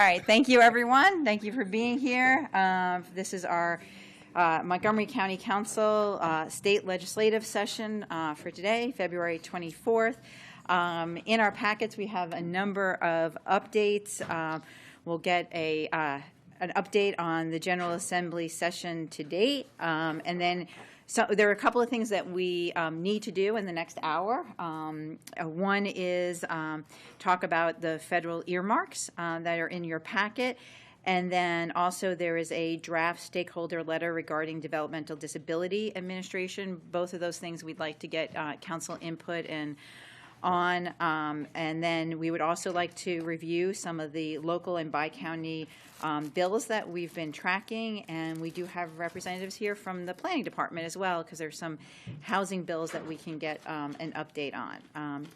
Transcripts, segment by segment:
right, thank you, everyone. Thank you for being here. This is our Montgomery County Council state legislative session for today, February 24th. In our packets, we have a number of updates. We'll get an update on the General Assembly session to date, and then so there are a couple of things that we need to do in the next hour. One is talk about the federal earmarks that are in your packet. And then also there is a draft stakeholder letter regarding developmental disability administration. Both of those things we'd like to get council input on. And then we would also like to review some of the local and bi-county bills that we've been tracking, and we do have representatives here from the planning department as well, because there's some housing bills that we can get an update on.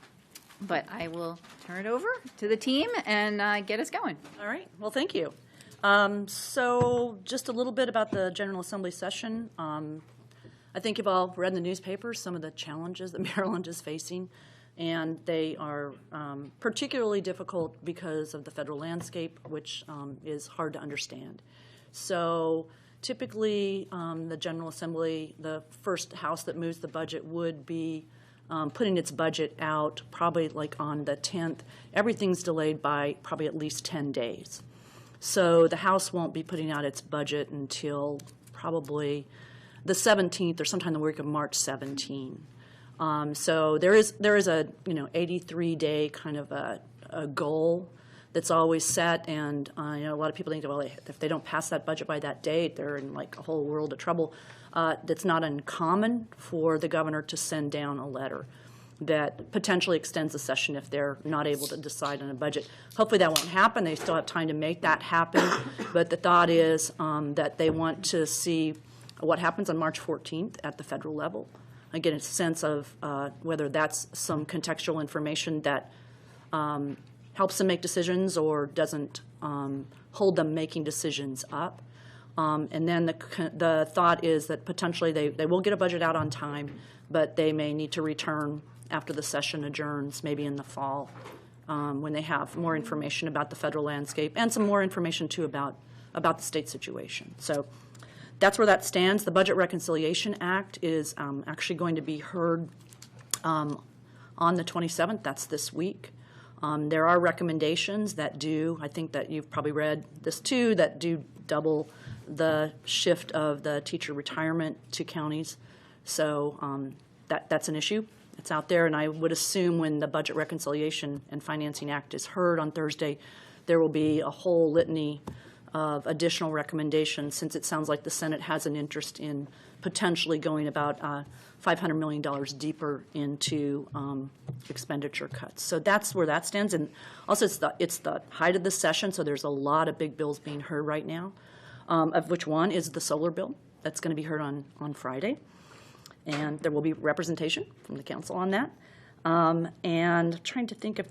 But I will turn it over to the team and get us going. All right. Well, thank you. So just a little bit about the General Assembly session. I think you've all read in the newspapers some of the challenges that Maryland is facing, and they are particularly difficult because of the federal landscape, which is hard to understand. So typically the General Assembly, the first house that moves the budget, would be putting its budget out probably like on the 10th. Everything's delayed by probably at least 10 days. So the House won't be putting out its budget until probably the 17th or sometime the week of March 17. So there is a 83-day kind of a goal that's always set, and a lot of people think, well, if they don't pass that budget by that date, they're in like a whole world of trouble. That's not uncommon for the governor to send down a letter that potentially extends the session if they're not able to decide on a budget. Hopefully that won't happen. They still have time to make that happen. But the thought is that they want to see what happens on March 14th at the federal level. Get a sense of whether that's some contextual information that helps them make decisions or doesn't hold them making decisions up. And then the thought is that potentially they will get a budget out on time, but they may need to return after the session adjourns, maybe in the fall, when they have more information about the federal landscape and some more information, too, about the state situation. So that's where that stands. The Budget Reconciliation Act is actually going to be heard on the 27th. That's this week. There are recommendations that do, I think that you've probably read this too, that do double the shift of the teacher retirement to counties. So that's an issue. It's out there, and I would assume when the Budget Reconciliation and Financing Act is heard on Thursday, there will be a whole litany of additional recommendations, since it sounds like the Senate has an interest in potentially going about $500 million deeper into expenditure cuts. So that's where that stands. And also it's the height of the session, so there's a lot of big bills being heard right now, of which one is the solar bill that's going to be heard on Friday. And there will be representation from the council on that. And trying to think if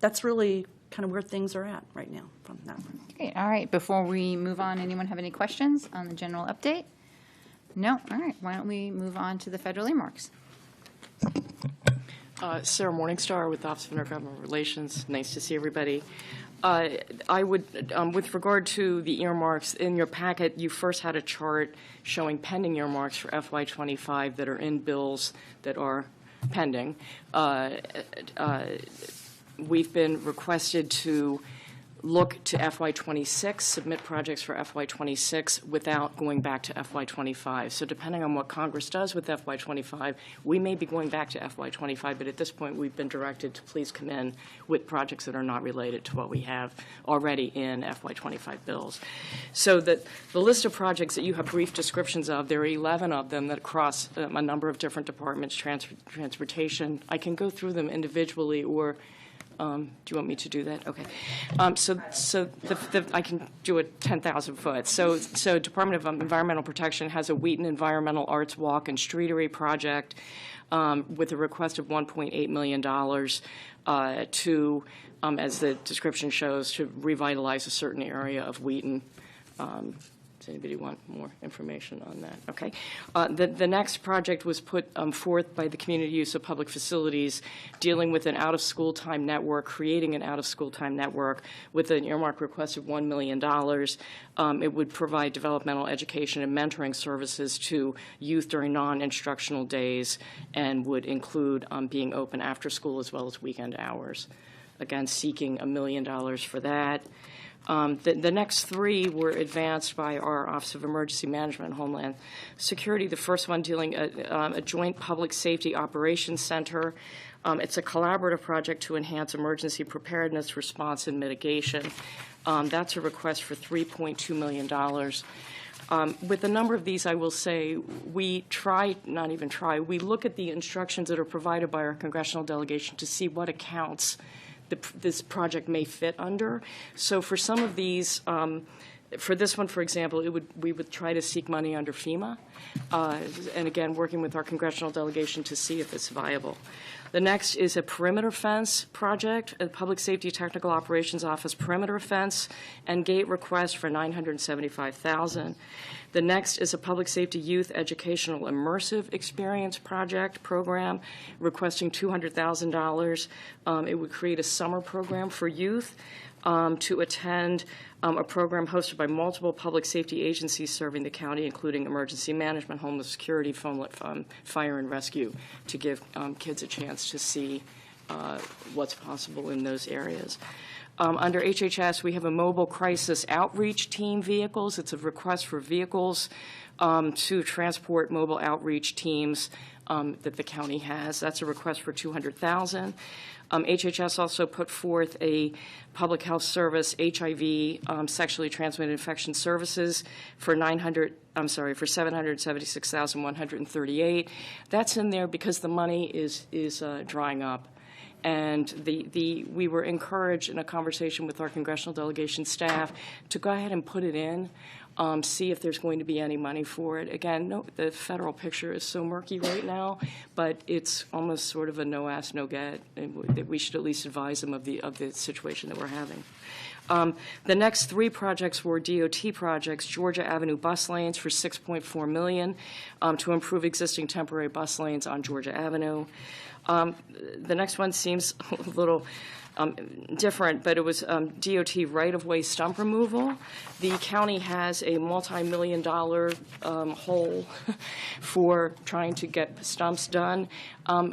that's really kind of where things are at right now from that one. Great. All right. Before we move on, anyone have any questions on the general update? No? All right. Why don't we move on to the federal earmarks? Sarah Morningstar with the Office of Intergovernmental Relations. Nice to see everybody. I would, with regard to the earmarks, in your packet, you first had a chart showing pending earmarks for FY25 that are in bills that are pending. We've been requested to look to FY26, submit projects for FY26 without going back to FY25. So depending on what Congress does with FY25, we may be going back to FY25, but at this point we've been directed to please come in with projects that are not related to what we have already in FY25 bills. So the list of projects that you have brief descriptions of, there are 11 of them that cross a number of different departments, transportation. I can go through them individually, or do you want me to do that? Okay. So I can do a 10,000 foot. So Department of Environmental Protection has a Wheaton Environmental Arts Walk and Streetery project with a request of $1.8 million to, as the description shows, to revitalize a certain area of Wheaton. anybody want more information on that? Okay. The next project was put forth by the Community Use of Public Facilities, dealing with an out-of-school time network, creating an out-of-school time network with an earmark request of $1 million. It would provide developmental education and mentoring services to youth during non-instructional days and would include being open after school as well as weekend hours. Again, seeking $1 million for that. The next three were advanced by our Office of Emergency Management and Homeland Security. The first one dealing a joint public safety operations center. It's a collaborative project to enhance emergency preparedness, response, and mitigation. That's a request for $3.2 million. With a number of these, I will say, we look at the instructions that are provided by our congressional delegation to see what accounts this project may fit under. So for some of these, for this one, for example, we would try to seek money under FEMA, and again, working with our congressional delegation to see if it's viable. The next is a perimeter fence project, a Public Safety Technical Operations Office perimeter fence and gate request for $975,000. The next is a Public Safety Youth Educational Immersive Experience project program requesting $200,000. It would create a summer program for youth to attend a program hosted by multiple public safety agencies serving the county, including emergency management, homeless security, fire and rescue, to give kids a chance to see what's possible in those areas. Under HHS, we have a mobile crisis outreach team vehicles. It's a request for vehicles to transport mobile outreach teams that the county has. That's a request for $200,000. HHS also put forth a public health service, HIV, sexually transmitted infection services for $776,138. That's in there because the money is drying up. And we were encouraged in a conversation with our congressional delegation staff to go ahead and put it in, see if there's going to be any money for it. Again, no, the federal picture is so murky right now, but it's almost sort of a no ask, no get, and that we should at least advise them of the situation that we're having. The next three projects were DOT projects: Georgia Avenue bus lanes for $6.4 million to improve existing temporary bus lanes on Georgia Avenue. The next one seems a little different, but it was DOT right-of-way stump removal. The county has a multi-million-dollar hole for trying to get stumps done.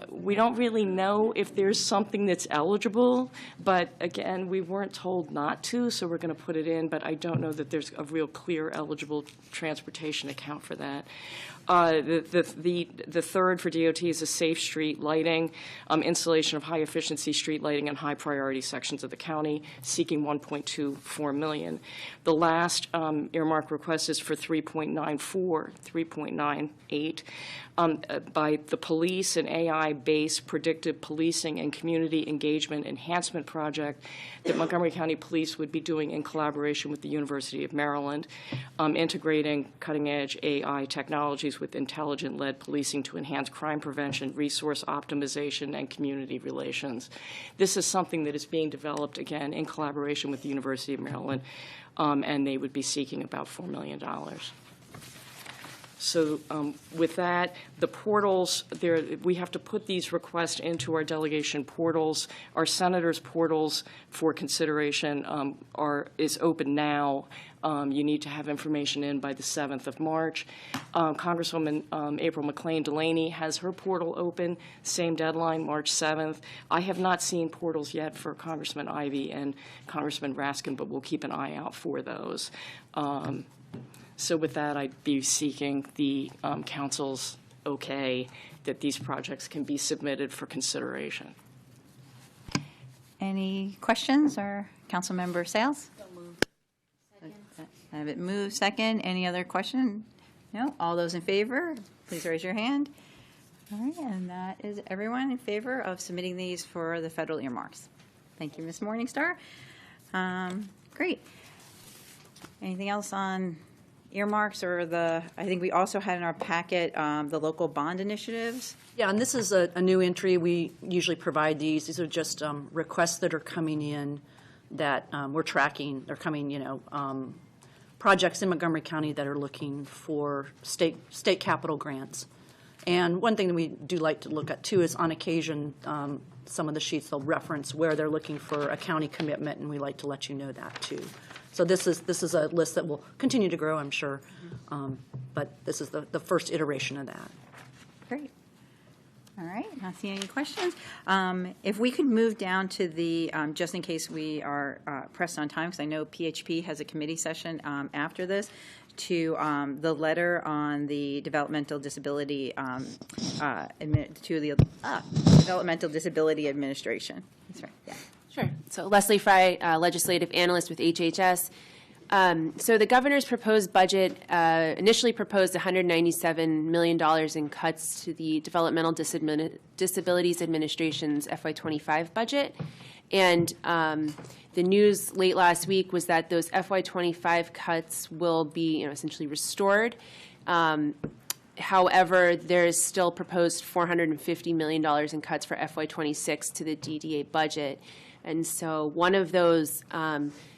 We don't really know if there's something that's eligible, but again, we weren't told not to, so we're going to put it in, but I don't know that there's a real clear eligible transportation account for that. The third for DOT is a safe street lighting, installation of high-efficiency street lighting in high-priority sections of the county, seeking $1.24 million. The last earmark request is for $3.98 by the police, an AI-based predictive policing and community engagement enhancement project that Montgomery County Police would be doing in collaboration with the University of Maryland, integrating cutting-edge AI technologies with intelligent-led policing to enhance crime prevention, resource optimization, and community relations. This is something that is being developed, again, in collaboration with the University of Maryland, and they would be seeking about $4 million. So with that, the portals, we have to put these requests into our delegation portals. Our senators' portals for consideration is open now. You need to have information in by the 7th of March. Congresswoman April McClain Delaney has her portal open, same deadline, March 7th. I have not seen portals yet for Congressman Ivey and Congressman Raskin, but we'll keep an eye out for those. So with that, I'd be seeking the council's okay that these projects can be submitted for consideration. Any questions, or Councilmember Sales? So moved. I have it moved. Second. Any other question? No? All those in favor, please raise your hand. All right, and that is everyone in favor of submitting these for the federal earmarks. Thank you, Ms. Morningstar. Great. Anything else on earmarks, or I think we also had in our packet the local bond initiatives? Yeah, and this is a new entry. We usually provide these. These are just requests that are coming in that we're tracking. They're coming, projects in Montgomery County that are looking for state capital grants. And one thing that we do like to look at, too, is on occasion, some of the sheets they'll reference where they're looking for a county commitment, and we like to let you know that, too. So this is a list that will continue to grow, I'm sure, but this is the first iteration of that. Great. All right, not seeing any questions. If we could move down to the, just in case we are pressed on time, because I know PHP has a committee session after this, to the letter on the developmental disability, developmental disability administration. That's right, yeah. Sure. So Leslie Fry, legislative analyst with HHS. So the governor's proposed budget initially proposed $197 million in cuts to the Developmental Disabilities Administration's FY25 budget. And the news late last week was that those FY25 cuts will be essentially restored. However, there is still proposed $450 million in cuts for FY26 to the DDA budget. And so one of those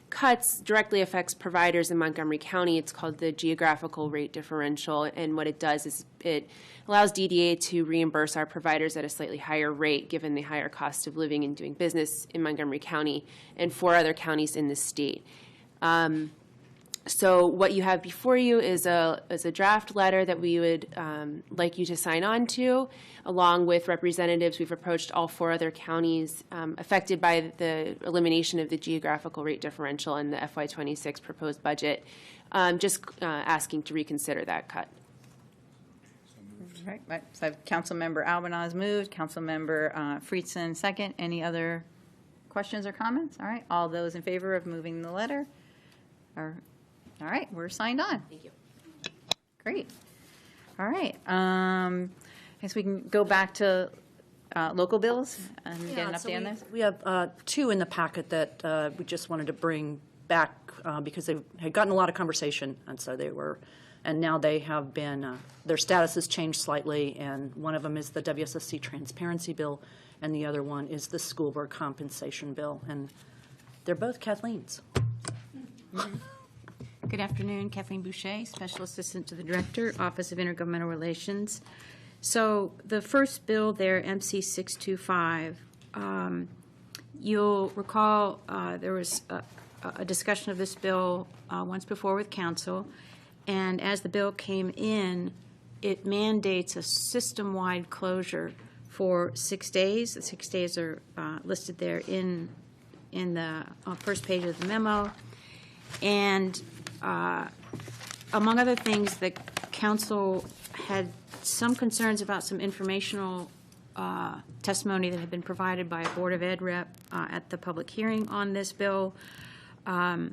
cuts directly affects providers in Montgomery County. It's called the geographical rate differential, and what it does is it allows DDA to reimburse our providers at a slightly higher rate given the higher cost of living and doing business in Montgomery County and 4 other counties in the state. So what you have before you is a draft letter that we would like you to sign on to, along with representatives. We've approached all 4 other counties affected by the elimination of the geographical rate differential in the FY26 proposed budget, just asking to reconsider that cut. All right, so I have Councilmember Albanaz moved, Councilmember Friedson second. Any other questions or comments? All right, all those in favor of moving the letter? All right, we're signed on. Thank you. Great. All right. I guess we can go back to local bills and get an update on this. We have 2 in the packet that we just wanted to bring back because they had gotten a lot of conversation, and so they were, and now they have been, their status has changed slightly, and one of them is the WSSC transparency bill, and the other one is the school board compensation bill, and they're both Kathleen's. Mm-hmm. Good afternoon, Kathleen Boucher, Special Assistant to the Director, Office of Intergovernmental Relations. So the first bill there, MC 625, you'll recall there was a discussion of this bill once before with Council, and as the bill came in, it mandates a system-wide closure for 6 days. The 6 days are listed there in the first page of the memo. And among other things, the council had some concerns about some informational testimony that had been provided by a Board of Ed rep at the public hearing on this bill. The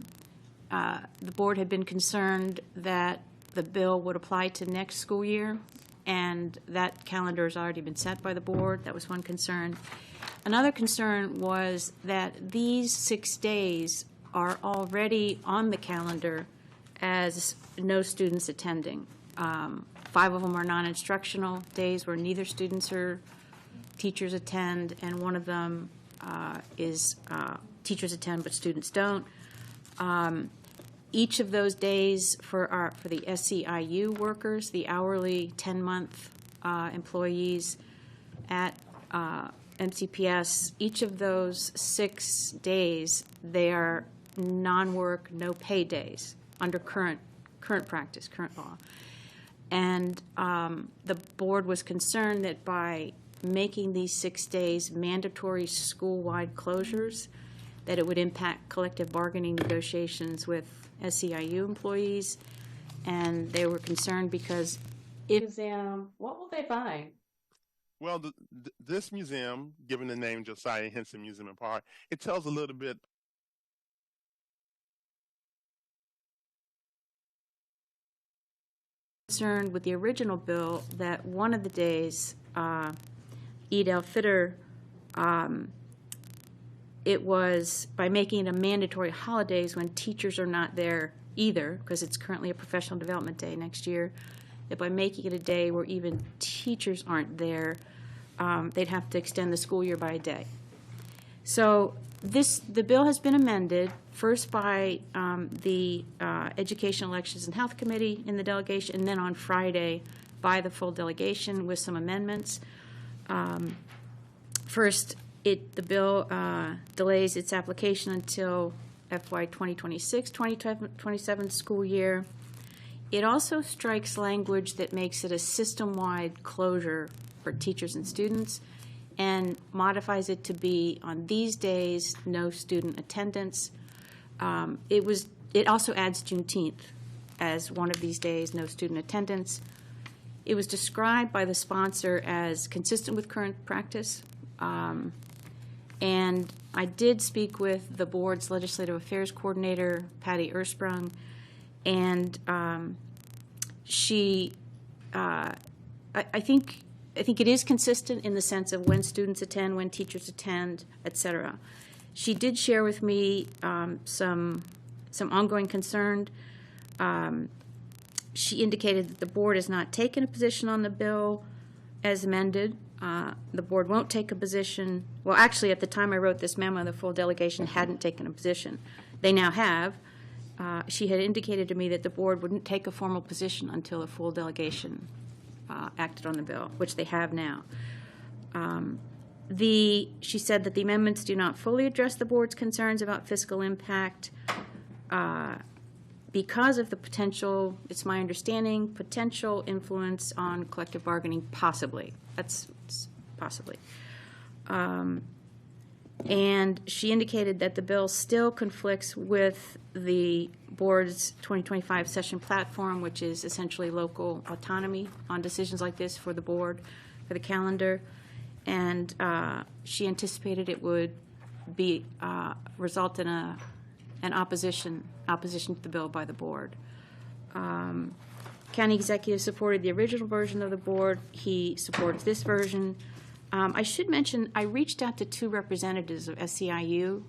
board had been concerned that the bill would apply to next school year, and that calendar has already been set by the board. That was one concern. Another concern was that these 6 days are already on the calendar as no students attending. 5 of them are non-instructional days where neither students or teachers attend, and one of them is teachers attend but students don't. Each of those days for the SEIU workers, the hourly 10-month employees at MCPS, each of those 6 days, they are non-work, no pay days under current practice, current law. And the board was concerned that by making these 6 days mandatory school-wide closures, that it would impact collective bargaining negotiations with SEIU employees. And they were concerned because Museum, what will they find? Well, this museum, given the name Josiah Henson Museum and Park, it tells a little bit concerned with the original bill that one of the days, Eid al-Fitr, it was by making it a mandatory holidays when teachers are not there either, because it's currently a professional development day next year, that by making it a day where even teachers aren't there, they'd have to extend the school year by a day. So The bill has been amended, first by the Education, Elections, and Health Committee in the delegation, and then on Friday by the full delegation with some amendments. First, the bill delays its application until FY 2026, 2027 school year. It also strikes language that makes it a system-wide closure for teachers and students, and modifies it to be on these days, no student attendance. It also adds Juneteenth as one of these days, no student attendance. It was described by the sponsor as consistent with current practice. And I did speak with the board's legislative affairs coordinator, Patty Ersprung, and she, I think it is consistent in the sense of when students attend, when teachers attend, et cetera. She did share with me some ongoing concern. She indicated that the board has not taken a position on the bill as amended. The board won't take a position. Well, actually, at the time I wrote this memo, the full delegation hadn't taken a position. They now have. She had indicated to me that the board wouldn't take a formal position until the full delegation acted on the bill, which they have now. She said that the amendments do not fully address the board's concerns about fiscal impact because of the potential, it's my understanding, potential influence on collective bargaining, possibly. That's possibly. And she indicated that the bill still conflicts with the board's 2025 session platform, which is essentially local autonomy on decisions like this for the board, for the calendar. And she anticipated it would be result in an opposition to the bill by the board. County executive supported the original version of the board. He supports this version. I should mention, I reached out to 2 representatives of SEIU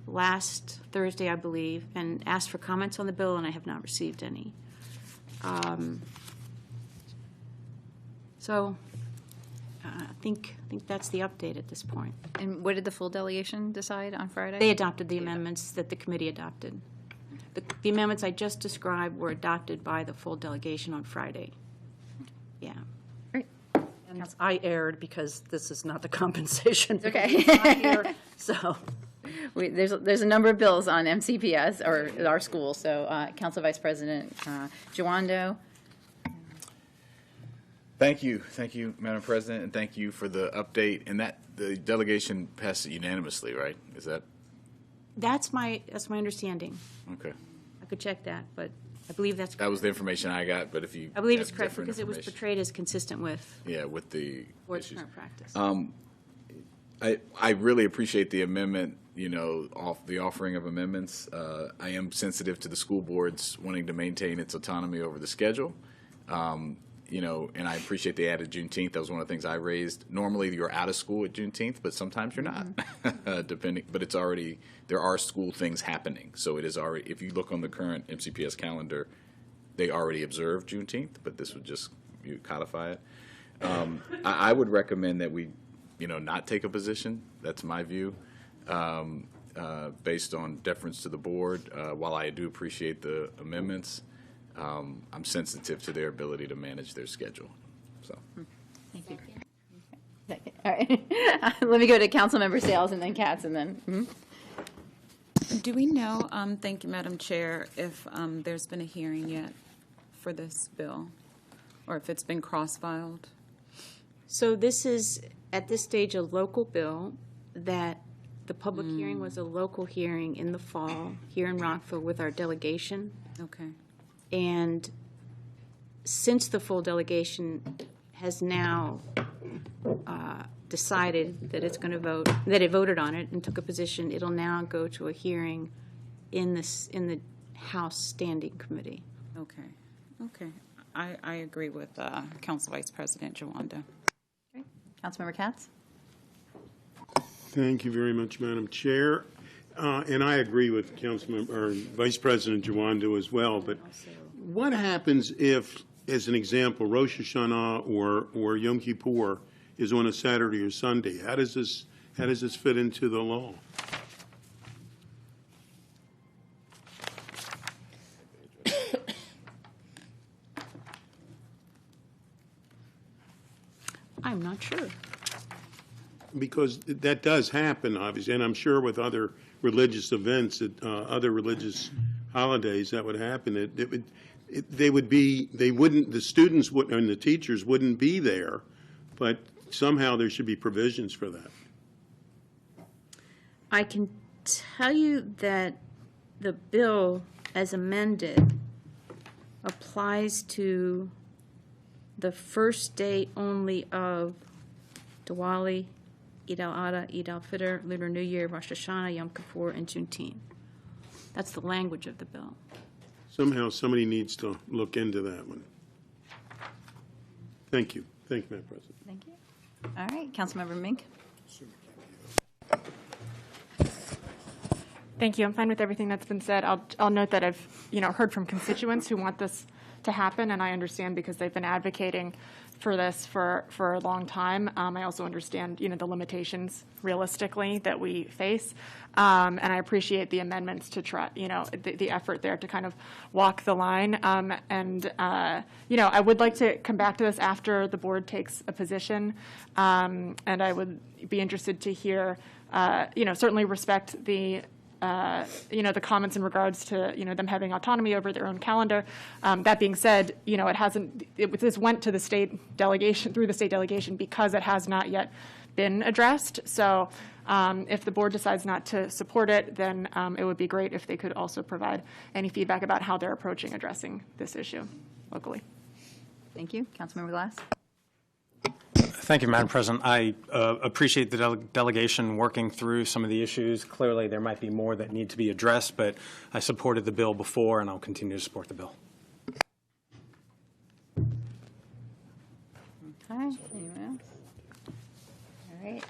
last Thursday, I believe, and asked for comments on the bill, and I have not received any. So I think that's the update at this point. And what did the full delegation decide on Friday? They adopted the amendments that the committee adopted. The amendments I just described were adopted by the full delegation on Friday. Yeah. Great. And I erred because this is not the compensation. Okay. Here, so. There's a number of bills on MCPS, or our school, so Council Vice President Jawando. Thank you, Madam President, and thank you for the update. And that the delegation passed it unanimously, right? Is that? That's my understanding. Okay. I could check that, but I believe that's correct. That was the information I got, but if you I believe have it's correct different because it was information- portrayed as consistent with Yeah, with the board's issues. current practice. I really appreciate the amendment, the offering of amendments. I am sensitive to the school boards wanting to maintain its autonomy over the schedule. And I appreciate they added Juneteenth. That was one of the things I raised. Normally, you're out of school at Juneteenth, but sometimes you're not, depending. But it's already, there are school things happening. So it is already, if you look on the current MCPS calendar, they already observe Juneteenth, but this would just codify it. I would recommend that we, not take a position. That's my view, based on deference to the board. While I do appreciate the amendments, I'm sensitive to their ability to manage their schedule. So, Thank you. All right. Let me go to Councilmember Sales and then Katz and then. Do we know, thank you, Madam Chair, if there's been a hearing yet for this bill, or if it's been cross-filed? So this is, at this stage, a local bill that the public hearing was a local hearing in the fall here in Rockville with our delegation. Okay. And since the full delegation has now decided that it's going to vote, that it voted on it and took a position, it'll now go to a hearing in the House Standing Committee. Okay. Okay. I agree with Council Vice President Jawando. Councilmember Katz? Thank you very much, Madam Chair. And I agree with Vice President Jawando as well. But what happens if, as an example, Rosh Hashanah or Yom Kippur is on a Saturday or Sunday? How does How does this fit into the law? I'm not sure. Because that does happen, obviously, and I'm sure with other religious events, other religious holidays, that would happen. The students would, and the teachers wouldn't be there, but somehow there should be provisions for that. I can tell you that the bill, as amended, applies to the first day only of Diwali, Eid al-Adha, Eid al-Fitr, Lunar New Year, Rosh Hashanah, Yom Kippur, and Juneteenth. That's the language of the bill. Somehow somebody needs to look into that one. Thank you. Thank you, Madam President. Thank you. All right, Councilmember Mink. Thank you. I'm fine with everything that's been said. I'll note that I've heard from constituents who want this to happen, and I understand because they've been advocating for this for a long time. I also understand the limitations realistically that we face, and I appreciate the amendments to try the effort there to kind of walk the line. I would like to come back to this after the board takes a position, and I would be interested to hear certainly respect the the comments in regards to them having autonomy over their own calendar. That being said, this went to the state delegation through the state delegation because it has not yet been addressed. So if the board decides not to support it, then it would be great if they could also provide any feedback about how they're approaching addressing this issue locally. Thank you, Councilmember Glass. Thank you, Madam President. I appreciate the delegation working through some of the issues. Clearly, there might be more that need to be addressed, but I supported the bill before, and I'll continue to support the bill. Okay, anyone else? All right.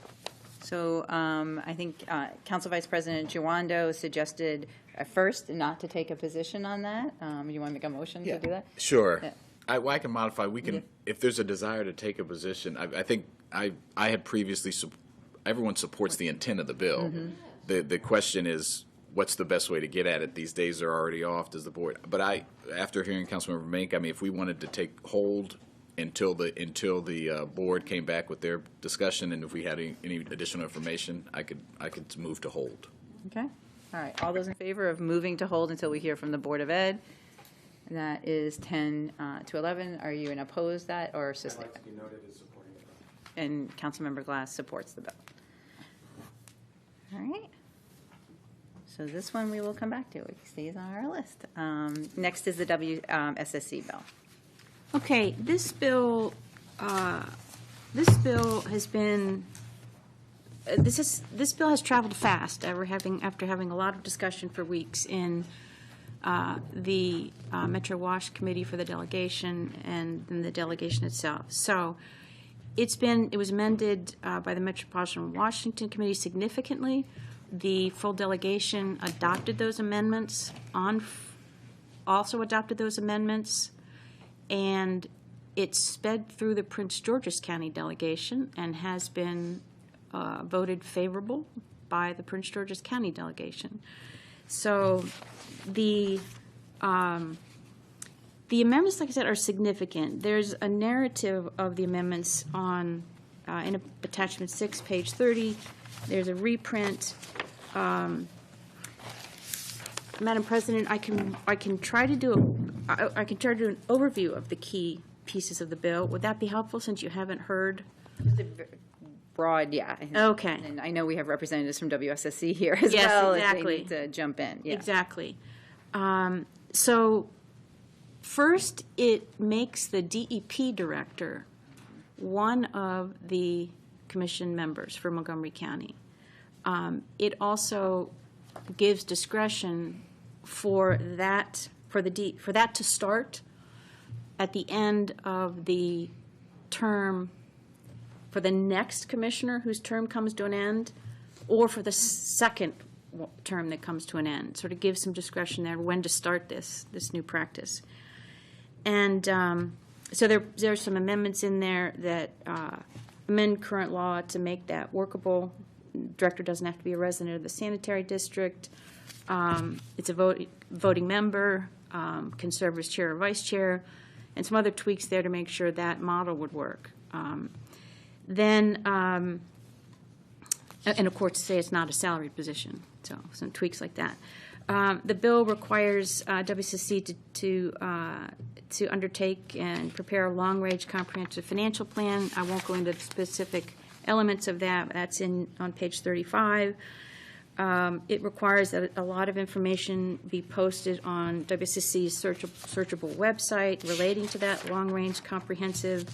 So I think Council Vice President Giwando suggested first not to take a position on that. You want to make a motion to do that? Sure. Yeah. I can modify. We can, if there's a desire to take a position. I think I had previously. Everyone supports the intent of the bill. Mm-hmm. The question is, what's the best way to get at it? These days are already off. Does the board? But after hearing Councilmember Mink, if we wanted to take hold until the board came back with their discussion, and if we had any additional information, I could move to hold. Okay. All right. All those in favor of moving to hold until we hear from the Board of Ed? That is 10 to 11. Are you in opposed that or sustain? I'd like to be noted as supporting the bill. And Councilmember Glass supports the bill. All right. So this one we will come back to. It stays on our list. Next is the WSSC bill. Okay, this bill has been. This bill has traveled fast after having a lot of discussion for weeks in the Metro Wash Committee for the delegation and then the delegation itself. So it was amended by the Metropolitan Washington Committee significantly. The full delegation adopted those amendments, also adopted those amendments, and it sped through the Prince George's County delegation and has been voted favorable by the Prince George's County delegation. So the amendments, like I said, are significant. There's a narrative of the amendments on in attachment 6, page 30. There's a reprint. Madam President, I can try to do an overview of the key pieces of the bill. Would that be helpful since you haven't heard? Broad, yeah. Okay. And I know we have representatives from WSSC here as yes, well. Exactly. If they need to jump in. Yeah. Exactly. So first, it makes the DEP director one of the commission members for Montgomery County. It also gives discretion for that to start at the end of the term for the next commissioner whose term comes to an end, or for the second term that comes to an end. Sort of gives some discretion there when to start this new practice. And so there's some amendments in there that amend current law to make that workable director doesn't have to be a resident of the sanitary district. It's a voting member, can serve as chair or vice chair, and some other tweaks there to make sure that model would work. And of course, to say it's not a salaried position, so some tweaks like that. The bill requires WSSC to undertake and prepare a long-range comprehensive financial plan. I won't go into the specific elements of that. But that's on page 35. It requires that a lot of information be posted on WSSC's searchable website relating to that long-range comprehensive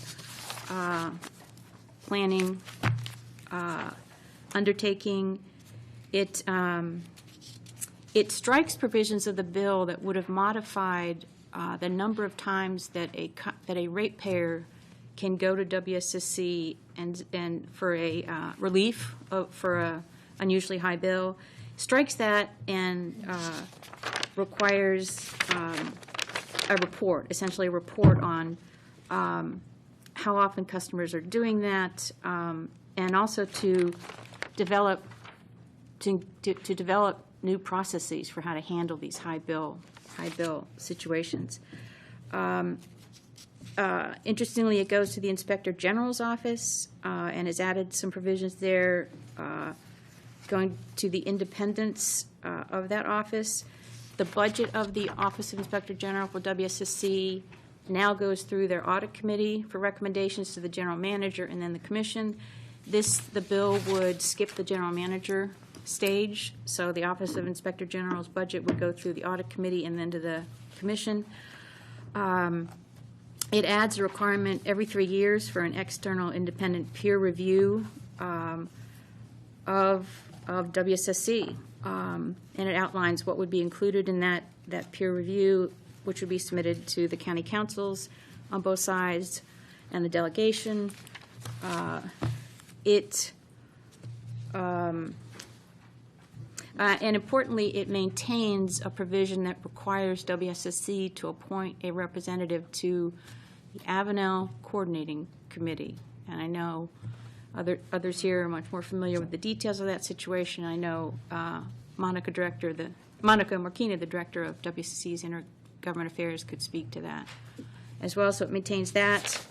planning undertaking. It strikes provisions of the bill that would have modified the number of times that a ratepayer can go to WSSC and for a relief for a unusually high bill. Strikes that and requires a report, essentially a report on how often customers are doing that, and also to develop new processes for how to handle these high bill situations. Interestingly, it goes to the Inspector General's office and has added some provisions there going to the independence of that office. The budget of the Office of Inspector General for WSSC now goes through their audit committee for recommendations to the general manager and then the commission. The bill would skip the general manager stage, so the Office of Inspector General's budget would go through the audit committee and then to the commission. It adds a requirement every 3 years for an external independent peer review of WSSC, and it outlines what would be included in that peer review, which would be submitted to the county councils on both sides and the delegation. And importantly, it maintains a provision that requires WSSC to appoint a representative to the Avenel Coordinating Committee. And I know others here are much more familiar with the details of that situation. I know Monica Marquina, the director of WSSC's Intergovernmental Affairs, could speak to that as well. So it maintains that.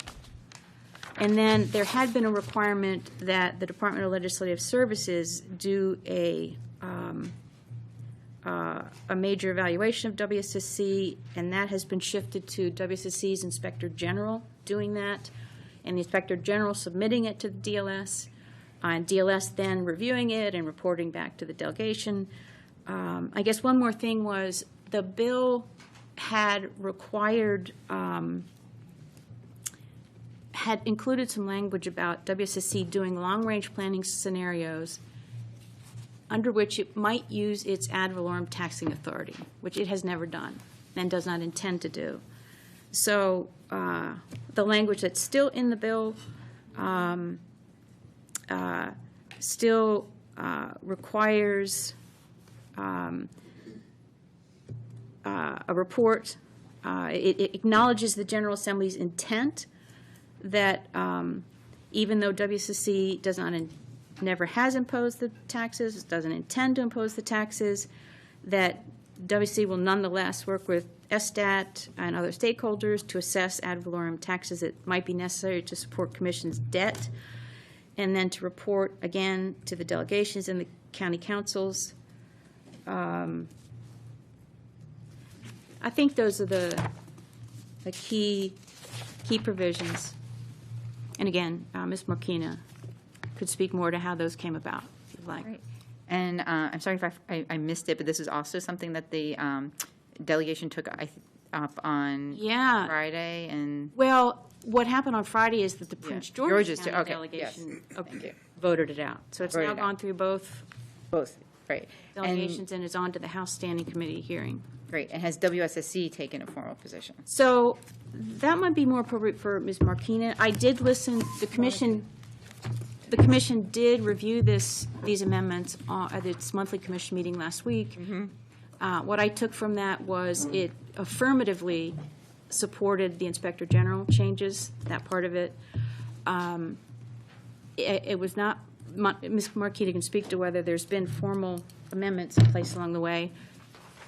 And then there had been a requirement that the Department of Legislative Services do a major evaluation of WSSC, and that has been shifted to WSSC's Inspector General doing that, and the Inspector General submitting it to the DLS, and DLS then reviewing it and reporting back to the delegation. I guess one more thing was the bill had required had included some language about WSSC doing long-range planning scenarios under which it might use its ad valorem taxing authority, which it has never done and does not intend to do. So the language that's still in the bill still requires a report. It acknowledges the General Assembly's intent that even though WSSC does not never has imposed the taxes, doesn't intend to impose the taxes, that WSSC will nonetheless work with SSTAT and other stakeholders to assess ad valorem taxes that might be necessary to support Commission's debt, and then to report again to the delegations and the county councils. I think those are the key provisions. And again, Ms. Marquina could speak more to how those came about, if you'd like. Right. And I'm sorry if I missed it, but this is also something that the delegation took up on Friday. And well, what happened on Friday is that the Prince George's County delegation voted it out. So it's now gone through both right delegations and is on to the House Standing Committee hearing. Great. And has WSSC taken a formal position? So that might be more appropriate for Ms. Marquina. I did listen. The commission did review these amendments at its monthly commission meeting last week. Mm-hmm. What I took from that was it affirmatively supported the Inspector General changes, that part of it. It was not Ms. Marquita can speak to whether there's been formal amendments placed along the way.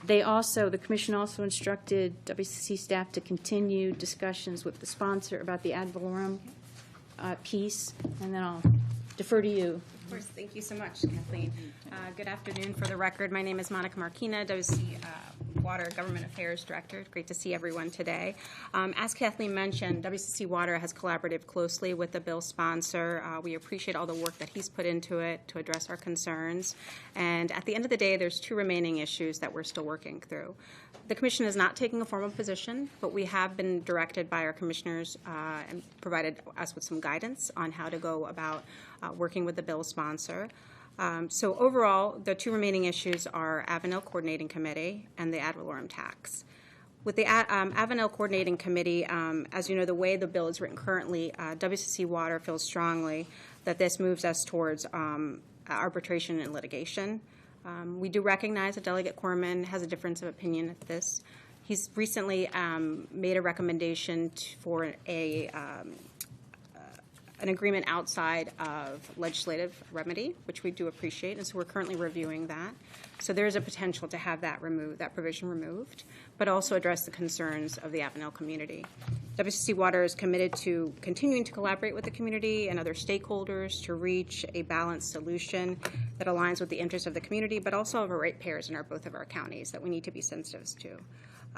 The commission also instructed WCC staff to continue discussions with the sponsor about the ad valorem piece, and then I'll defer to you. Of course, thank you so much, Kathleen. Good afternoon. For the record, my name is Monica Marquina, WC Water Government Affairs Director. Great to see everyone today. As Kathleen mentioned, WCC Water has collaborated closely with the bill sponsor. We appreciate all the work that he's put into it to address our concerns. And at the end of the day, there's two remaining issues that we're still working through. The Commission is not taking a formal position, but we have been directed by our commissioners and provided us with some guidance on how to go about working with the bill sponsor. So overall, the two remaining issues are Avenel Coordinating Committee and the ad valorem tax. With the Avenel Coordinating Committee, as you know, the way the bill is written currently, WCC Water feels strongly that this moves us towards arbitration and litigation. We do recognize that Delegate Corman has a difference of opinion at this. He's recently made a recommendation for an agreement outside of legislative remedy, which we do appreciate, and so we're currently reviewing that. So there is a potential to have that provision removed, but also address the concerns of the Avenel community. WCC Water is committed to continuing to collaborate with the community and other stakeholders to reach a balanced solution that aligns with the interests of the community, but also of our ratepayers in both of our counties that we need to be sensitive to.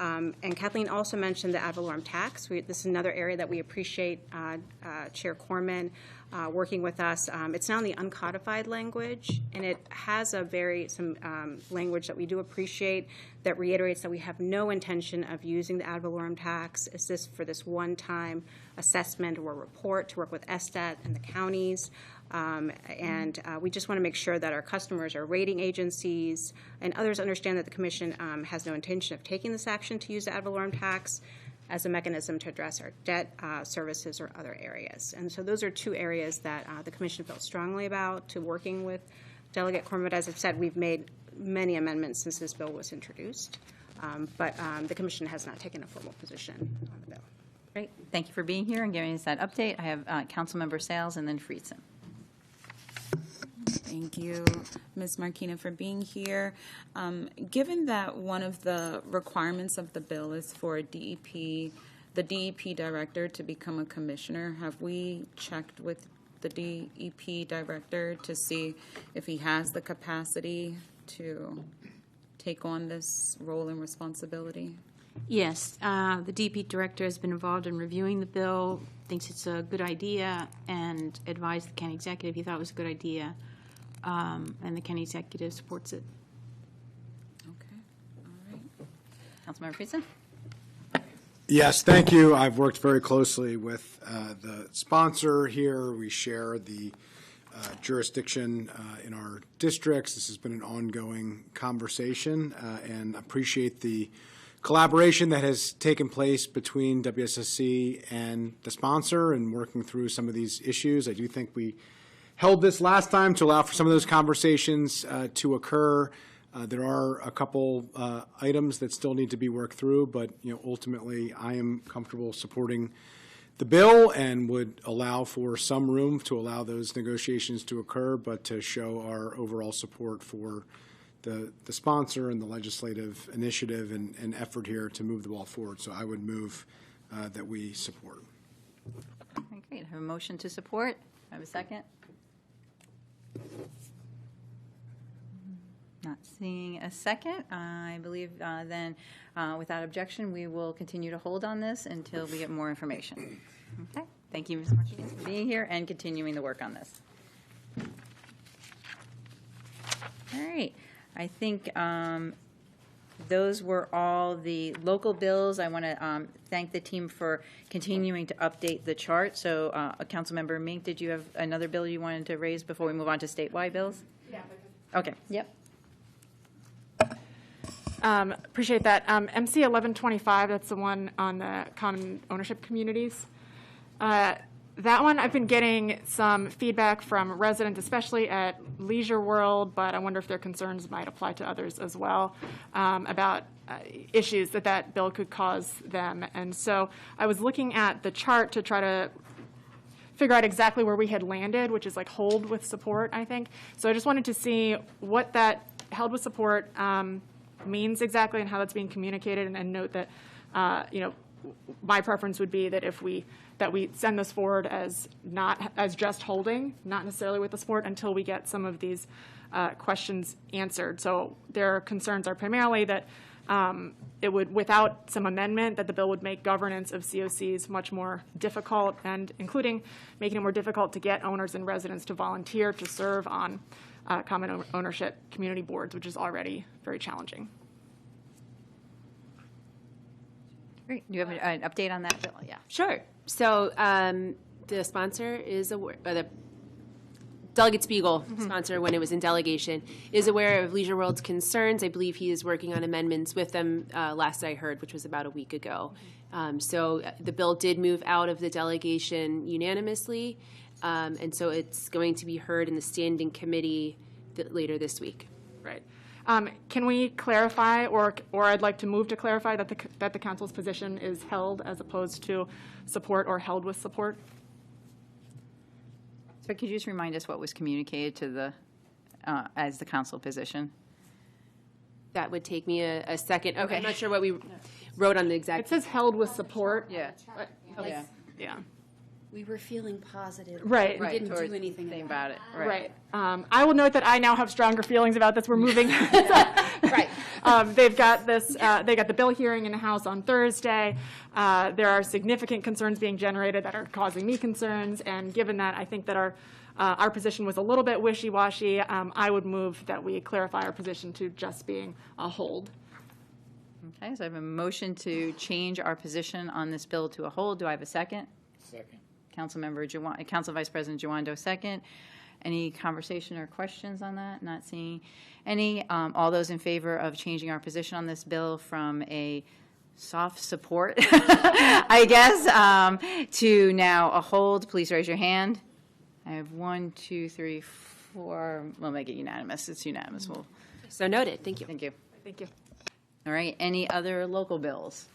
And Kathleen also mentioned the ad valorem tax. This is another area that we appreciate Chair Corman working with us. It's now in the uncodified language, and it has some language that we do appreciate that reiterates that we have no intention of using the ad valorem tax. It's this for this one-time assessment or report to work with ESTAT and the counties. We just want to make sure that our customers, our rating agencies, and others understand that the Commission has no intention of taking this action to use the ad valorem tax as a mechanism to address our debt services or other areas. And so those are two areas that the Commission felt strongly about to working with Delegate Corman. As I've said, we've made many amendments since this bill was introduced, but the Commission has not taken a formal position on the bill. Great. Thank you for being here and giving us that update. I have Councilmember Sales and then Friedson. Thank you, Ms. Marquina, for being here. Given that one of the requirements of the bill is for the DEP director to become a commissioner, have we checked with the DEP director to see if he has the capacity to take on this role and responsibility? Yes, the DP director has been involved in reviewing the bill, thinks it's a good idea, and advised the county executive he thought it was a good idea, and the county executive supports it. Okay, all right. Councilmember Friedson? Yes, thank you. I've worked very closely with the sponsor here. We share the jurisdiction in our districts. This has been an ongoing conversation, and appreciate the collaboration that has taken place between WSSC and the sponsor and working through some of these issues. I do think we held this last time to allow for some of those conversations to occur. There are a couple items that still need to be worked through, but ultimately I am comfortable supporting the bill and would allow for some room to allow those negotiations to occur, but to show our overall support for the sponsor and the legislative initiative and effort here to move the ball forward. So I would move that we support. Okay, great. I have a motion to support. I have a second. Not seeing a second. I believe then without objection, we will continue to hold on this until we get more information. Okay. Thank you, Ms. Martinez, for being here and continuing the work on this. All right. I think those were all the local bills. I want to thank the team for continuing to update the chart. So, Councilmember Mink, did you have another bill you wanted to raise before we move on to statewide bills? Yeah. Okay. Yep. Appreciate that. MC 1125, that's the one on the common ownership communities. That one, I've been getting some feedback from residents, especially at Leisure World, but I wonder if their concerns might apply to others as well, about issues that bill could cause them. And so I was looking at the chart to try to figure out exactly where we had landed, which is like hold with support, I think. So I just wanted to see what that held with support means exactly and how that's being communicated, and note that, my preference would be that that we send this forward as not as just holding, not necessarily with the support, until we get some of these questions answered. So their concerns are primarily that it would, without some amendment, that the bill would make governance of COCs much more difficult, and including making it more difficult to get owners and residents to volunteer to serve on common ownership community boards, which is already very challenging. Great. Do you have an update on that bill? Yeah. Sure. So the sponsor is aware, the Delegate Spiegel, sponsor when it was in delegation, is aware of Leisure World's concerns. I believe he is working on amendments with them, last I heard, which was about a week ago. So the bill did move out of the delegation unanimously, and so it's going to be heard in the standing committee later this week. Right. Can we clarify, or I'd like to move to clarify that the council's position is held as opposed to support or held with support? So could you just remind us what was communicated to the, as the council position? That would take me a second. Okay. I'm not sure what we wrote on the exact. It says held with support. Yeah. Yeah. Yeah. We were feling positive. Right. We didn't towards do anything about it. Right. I will note that I now have stronger feelings about this. We're moving. Right. They've got this. They got the bill hearing in the House on Thursday. There are significant concerns being generated that are causing me concerns. And given that, I think that our position was a little bit wishy-washy. I would move that we clarify our position to just being a hold. Okay. So I have a motion to change our position on this bill to a hold. Do I have a second? Second. Council Vice President Giwando, second. Any conversation or questions on that? Not seeing any. All those in favor of changing our position on this bill from a soft support, I guess, to now a hold, please raise your hand. I have 1, 2, 3, 4. We'll make it unanimous. It's unanimous. So noted. Thank you. Thank you. Thank you. All right. Any other local bills?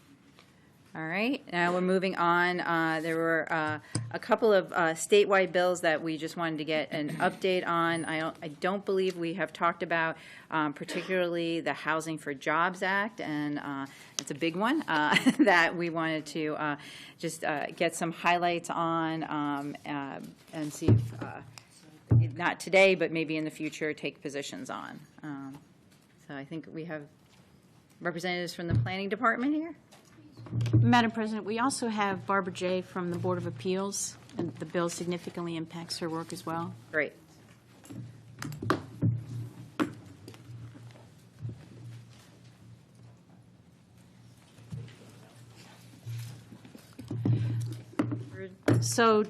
All right, now we're moving on. There were a couple of statewide bills that we just wanted to get an update on. I don't believe we have talked about particularly the Housing for Jobs Act, and it's a big one that we wanted to just get some highlights on and see if, not today, but maybe in the future, take positions on. So I think we have representatives from the Planning Department here. Madam President, we also have Barbara Jay from the Board of Appeals, and the bill significantly impacts her work as well. Great. So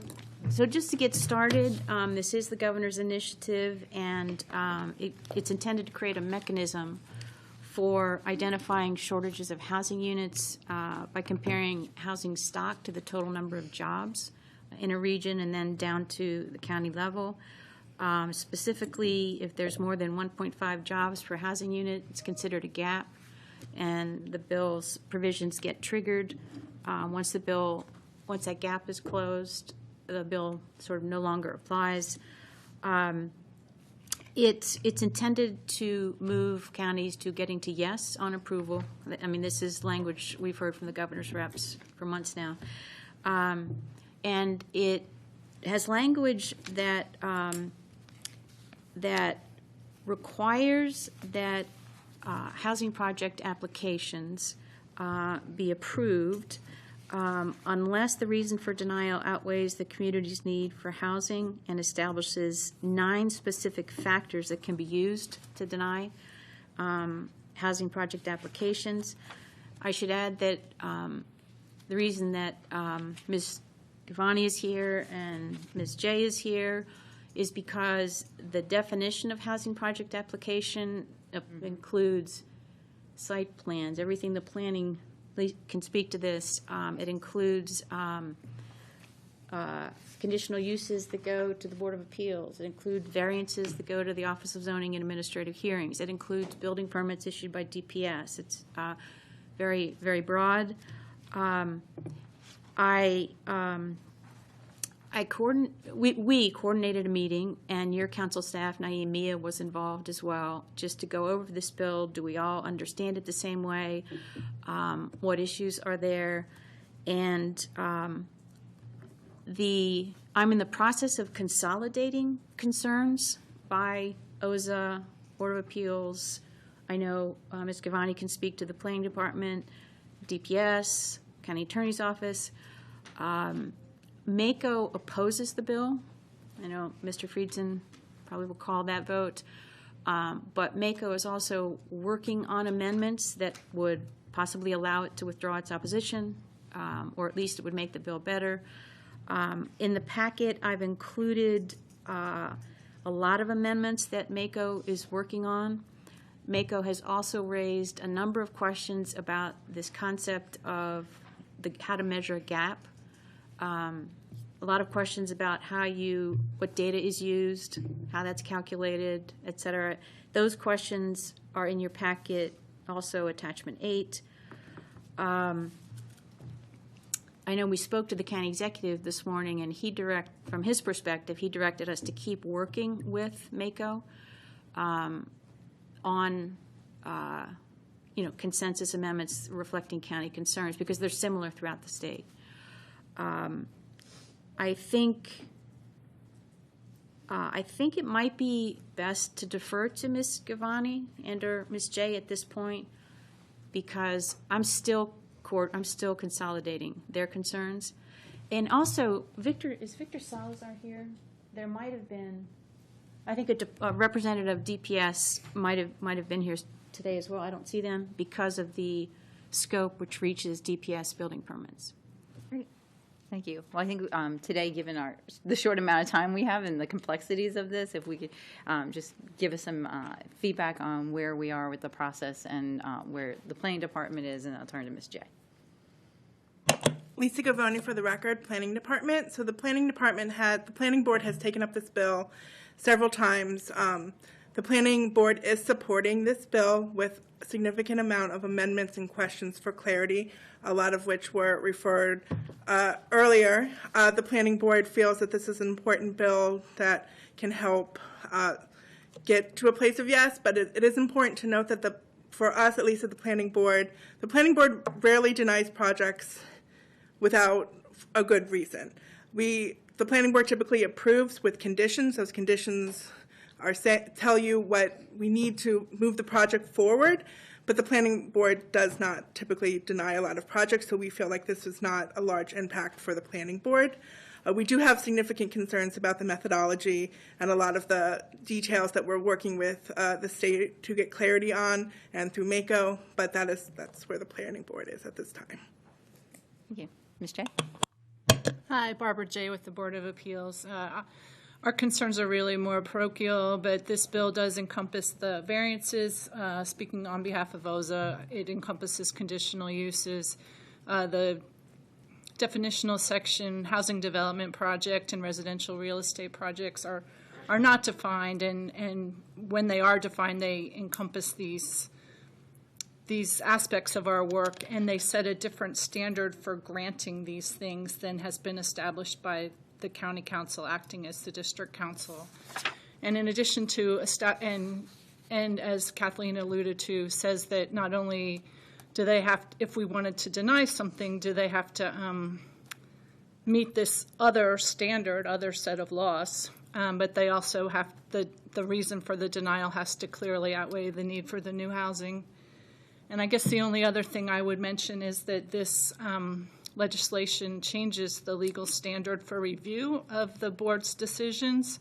just to get started, this is the governor's initiative, and it's intended to create a mechanism for identifying shortages of housing units by comparing housing stock to the total number of jobs in a region and then down to the county level. Specifically, if there's more than 1.5 jobs per housing unit, it's considered a gap, and the bill's provisions get triggered. Once that gap is closed, the bill sort of no longer applies. It's intended to move counties to getting to yes on approval. I mean, this is language we've heard from the governor's reps for months now. And it has language that that requires that housing project applications be approved unless the reason for denial outweighs the community's need for housing, and establishes 9 specific factors that can be used to deny housing project applications. I should add that the reason that Ms. Givani is here and Ms. Jay is here is because the definition of housing project application includes site plans, everything the planning can speak to this. It includes conditional uses that go to the Board of Appeals. It includes variances that go to the Office of Zoning and Administrative Hearings. It includes building permits issued by DPS. It's very, very broad. I we coordinated a meeting, and your council staff, Naeem Mia, was involved as well, just to go over this bill. Do we all understand it the same way? What issues are there? And I'm in the process of consolidating concerns by OZA, Board of Appeals. I know Ms. Gavani can speak to the Planning Department, DPS, County Attorney's Office. MACO opposes the bill. I know Mr. Friedson probably will call that vote. But MACO is also working on amendments that would possibly allow it to withdraw its opposition, or at least it would make the bill better. In the packet, I've included a lot of amendments that MACO is working on. MACO has also raised a number of questions about this concept of how to measure a gap. A lot of questions about what data is used, how that's calculated, et cetera. Those questions are in your packet, also attachment 8. I know we spoke to the county executive this morning, and from his perspective, he directed us to keep working with MACO on consensus amendments reflecting county concerns, because they're similar throughout the state. I think it might be best to defer to Ms. Gavani and/or Ms. Jay at this point, because I'm still consolidating their concerns. And also, is Victor Salazar here? There might have been, I think a representative of DPS might have been here today as well. I don't see them because of the scope which reaches DPS building permits. Great. Thank you. Well, I think today, given the short amount of time we have and the complexities of this, if we could just give us some feedback on where we are with the process and where the planning department is, and I'll turn to Ms. Jay. Lisa Gavoni for the record, Planning Department. So the Planning Board has taken up this bill several times. The Planning Board is supporting this bill with a significant amount of amendments and questions for clarity, a lot of which were referred earlier. The Planning Board feels that this is an important bill that can help get to a place of yes, but it is important to note that for us, at least at the Planning Board rarely denies projects without a good reason. The Planning Board typically approves with conditions. Those conditions tell you what we need to move the project forward, but the Planning Board does not typically deny a lot of projects, so we feel like this is not a large impact for the Planning Board. We do have significant concerns about the methodology and a lot of the details that we're working with the state to get clarity on and through MACO, but that's where the Planning Board is at this time. Thank you. Ms. Jay? Hi, Barbara Jay with the Board of Appeals. Our concerns are really more parochial, but this bill does encompass the variances. Speaking on behalf of OZA, it encompasses conditional uses. The definitional section, housing development project and residential real estate projects are not defined, and when they are defined, they encompass these aspects of our work, and they set a different standard for granting these things than has been established by the county council acting as the district council. And in addition to, and as Kathleen alluded to, says that not only do they have, if we wanted to deny something, do they have to meet this other standard, other set of laws, but they also have, the reason for the denial has to clearly outweigh the need for the new housing. And I guess the only other thing I would mention is that this legislation changes the legal standard for review of the board's decisions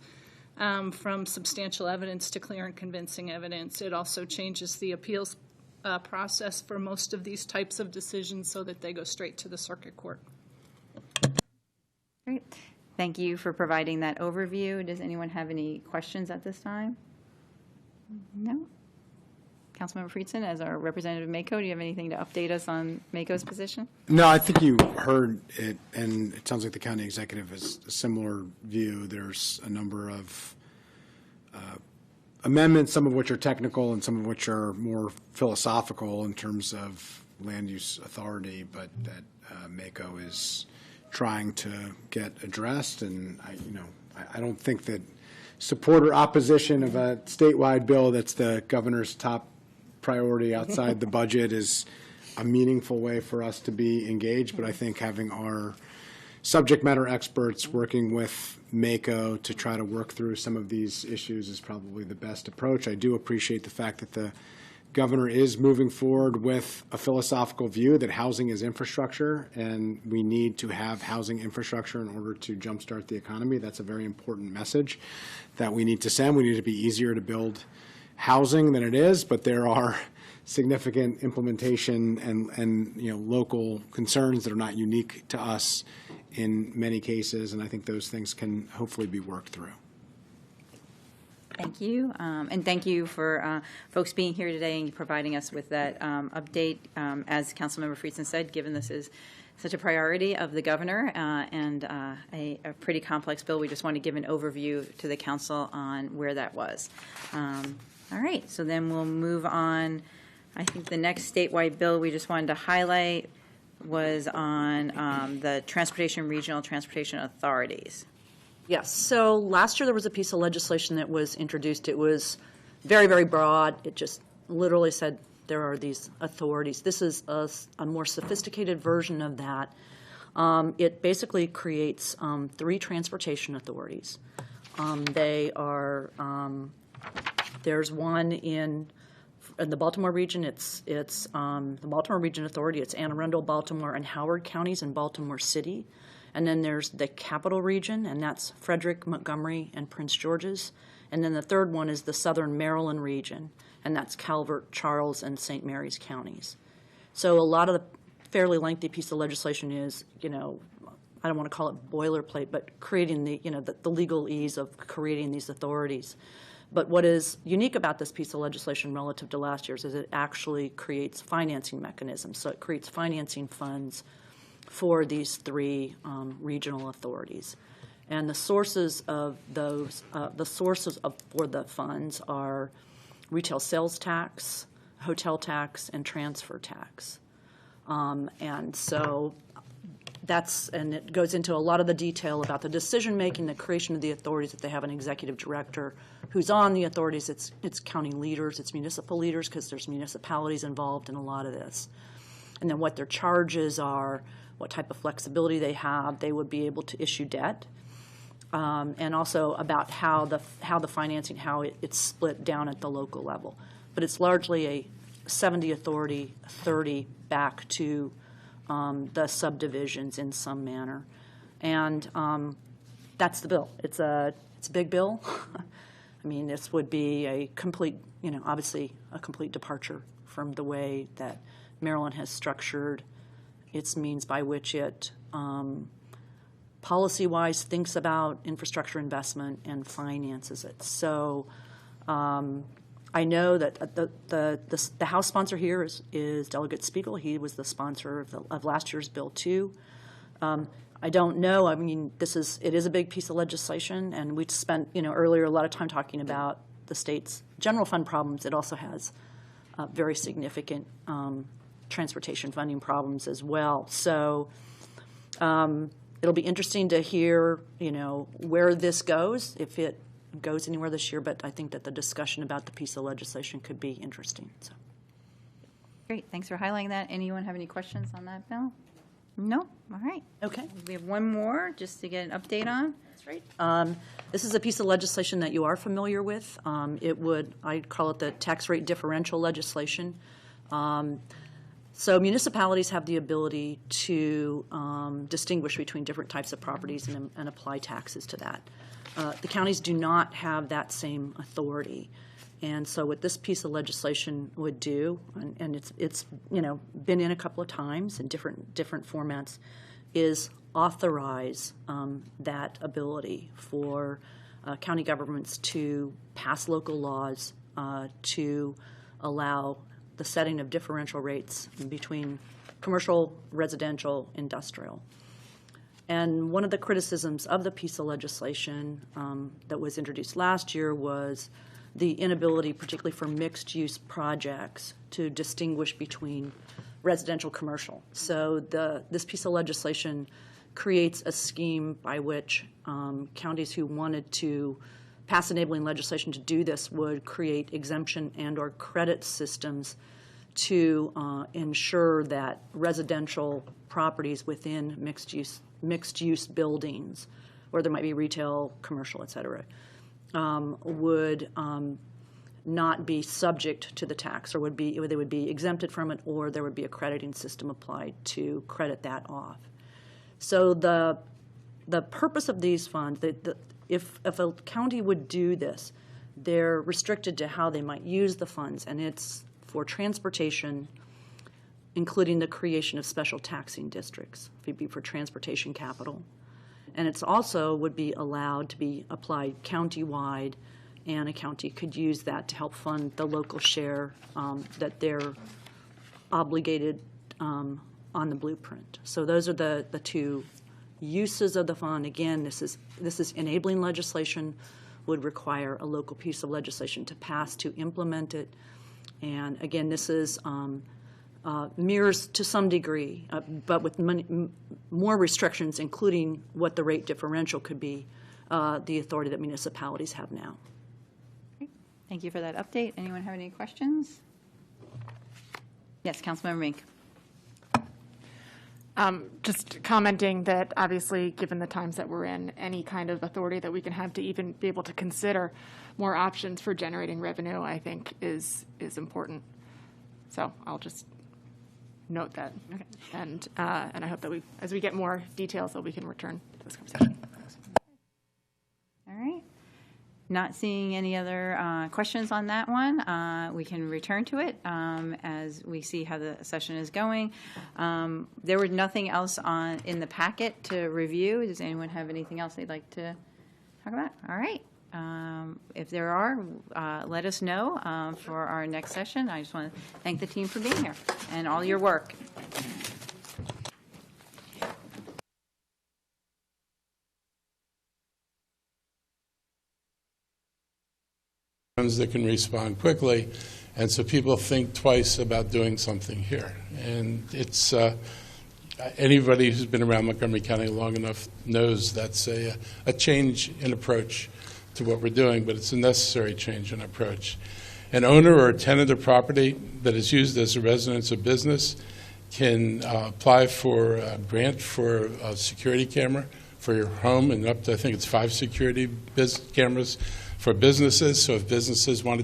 from substantial evidence to clear and convincing evidence. It also changes the appeals process for most of these types of decisions so that they go straight to the circuit court. Great. Thank you for providing that overview. Does anyone have any questions at this time? No? Councilmember Friedson, as our representative of MACO, do you have anything to update us on MACO's position? No, I think you heard it, and it sounds like the county executive has a similar view. There's a number of amendments, some of which are technical and some of which are more philosophical in terms of land use authority, but that MACO is trying to get addressed. And I don't think that support or opposition of a statewide bill that's the governor's top priority outside the budget is a meaningful way for us to be engaged. But I think having our subject matter experts working with MACO to try to work through some of these issues is probably the best approach. I do appreciate the fact that the governor is moving forward with a philosophical view that housing is infrastructure, and we need to have housing infrastructure in order to jumpstart the economy. That's a very important message that we need to send. We need to be easier to build housing than it is, but there are significant implementation and local concerns that are not unique to us in many cases, and I think those things can hopefully be worked through. Thank you. And thank you for folks being here today and providing us with that update. As Councilmember Friedson said, given this is such a priority of the governor and a pretty complex bill, we just want to give an overview to the council on where that was. All right, so then we'll move on. I think the next statewide bill we just wanted to highlight was on the regional transportation authorities. Yes, so last year there was a piece of legislation that was introduced. It was very, very broad. It just literally said there are these authorities. This is a more sophisticated version of that. It basically creates 3 transportation authorities. They are, there's one in the Baltimore region. It's the Baltimore Region Authority. It's Anne Arundel, Baltimore, and Howard counties in Baltimore City. And then there's the Capital Region, and that's Frederick, Montgomery, and Prince George's. And then the third one is the Southern Maryland Region, and that's Calvert, Charles, and St. Mary's counties. So a lot of the fairly lengthy piece of legislation is, I don't want to call it boilerplate, but creating the legalese of creating these authorities. But what is unique about this piece of legislation relative to last year's is it actually creates financing mechanisms. So it creates financing funds for these 3 regional authorities. And the sources of those, for the funds are retail sales tax, hotel tax, and transfer tax. And so and it goes into a lot of the detail about the decision-making, the creation of the authorities, that they have an executive director who's on the authorities. It's county leaders, it's municipal leaders, because there's municipalities involved in a lot of this. And then what their charges are, what type of flexibility they have. They would be able to issue debt, and also about how the financing, how it's split down at the local level. But it's largely a 70 authority, 30 back to the subdivisions in some manner. And that's the bill. It's a big bill. I mean, this would be a complete, obviously a complete departure from the way that Maryland has structured its means by which it policy-wise thinks about infrastructure investment and finances it. So I know that the House sponsor here is Delegate Spiegel. He was the sponsor of last year's bill too. I don't know. I mean, it is a big piece of legislation, and we spent earlier a lot of time talking about the state's general fund problems. It also has very significant transportation funding problems as well. So it'll be interesting to hear, where this goes, if it goes anywhere this year. But I think that the discussion about the piece of legislation could be interesting. So. Great. Thanks for highlighting that. Anyone have any questions on that bill? No? All right. Okay. We have one more just to get an update on. That's right. This is a piece of legislation that you are familiar with. I'd call it the tax rate differential legislation. So municipalities have the ability to distinguish between different types of properties and apply taxes to that. The counties do not have that same authority. And so what this piece of legislation would do, and it's been in a couple of times in different formats, is authorize that ability for county governments to pass local laws to allow the setting of differential rates between commercial, residential, industrial. And one of the criticisms of the piece of legislation that was introduced last year was the inability, particularly for mixed-use projects, to distinguish between residential, commercial. So this piece of legislation creates a scheme by which counties who wanted to pass enabling legislation to do this would create exemption and/or credit systems to ensure that residential properties within mixed-use buildings, where there might be retail, commercial, et cetera, would not be subject to the tax, or they would be exempted from it, or there would be a crediting system applied to credit that off. So the purpose of these funds, if a county would do this, they're restricted to how they might use the funds, and it's for transportation, including the creation of special taxing districts. It would be for transportation capital. And it's also would be allowed to be applied county-wide, and a county could use that to help fund the local share that they're obligated on the blueprint. So those are the two uses of the fund. Again, this is enabling legislation, would require a local piece of legislation to pass to implement it. And again, this is mirrors to some degree, but with more restrictions, including what the rate differential could be, the authority that municipalities have now. Great. Thank you for that update. Anyone have any questions? Yes, Councilmember Mink. Just commenting that obviously, given the times that we're in, any kind of authority that we can have to even be able to consider more options for generating revenue, I think is important. So I'll just note that. Okay. And I hope that as we get more details, that we can return to this conversation. All right. Not seeing any other questions on that one. We can return to it as we see how the session is going. There was nothing else in the packet to review. Does anyone have anything else they'd like to talk about? All right. If there are, let us know for our next session. I just want to thank the team for being here and all your work. That can respond quickly, and so people think twice about doing something here. And it's anybody who's been around Montgomery County long enough knows that's a change in approach to what we're doing, but it's a necessary change in approach. An owner or a tenant of property that is used as a residence or business can apply for a grant for a security camera for your home, and up to, I think it's 5 security cameras for businesses. So if businesses wanted to